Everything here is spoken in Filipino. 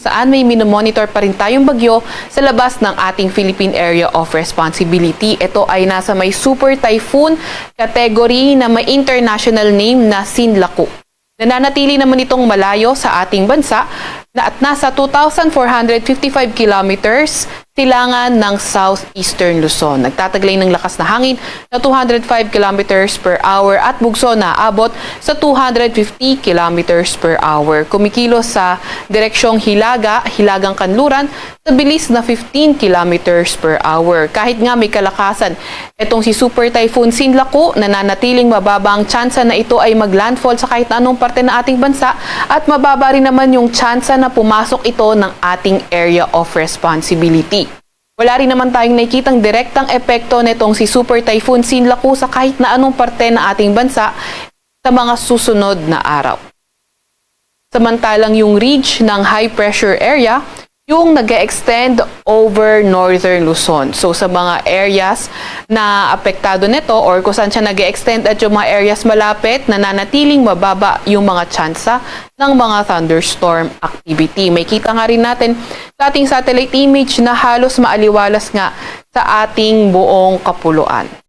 saan may minomonitor pa rin tayong bagyo sa labas ng ating Philippine Area of Responsibility. Ito ay nasa may super typhoon category na may international name na Sinlaku. Nananatili naman itong malayo sa ating bansa at nasa 2,455 kilometers silangan ng southeastern Luzon. Nagtataglay ng lakas na hangin na 205 kilometers per hour at bugso na abot sa 250 kilometers per hour. Kumikilos sa direksyong Hilagang Kanluran sa bilis na 15 kilometers per hour. Kahit nga may kalakasan, itong si Super Typhoon Sinlaku, nananatiling mababa ang tsansa na ito ay maglandfall sa kahit anong parte ng ating bansa at mababa rin naman yung tsansa na pumasok ito ng ating area of responsibility. Wala rin naman tayong nakikitang direktang epekto nitong si Super Typhoon Sinlaku sa kahit na anong parte ng ating bansa sa mga susunod na araw. Samantalang yung ridge ng high pressure area, yung nag-extend over northern Luzon. So sa mga areas na apektado nito or kung saan siya nag-extend at yung mga areas malapit, nananatiling mababa yung mga tsansa ng mga thunderstorm activity. May kita nga rin natin sa ating satellite image na halos maaliwalas nga sa ating buong kapuluan.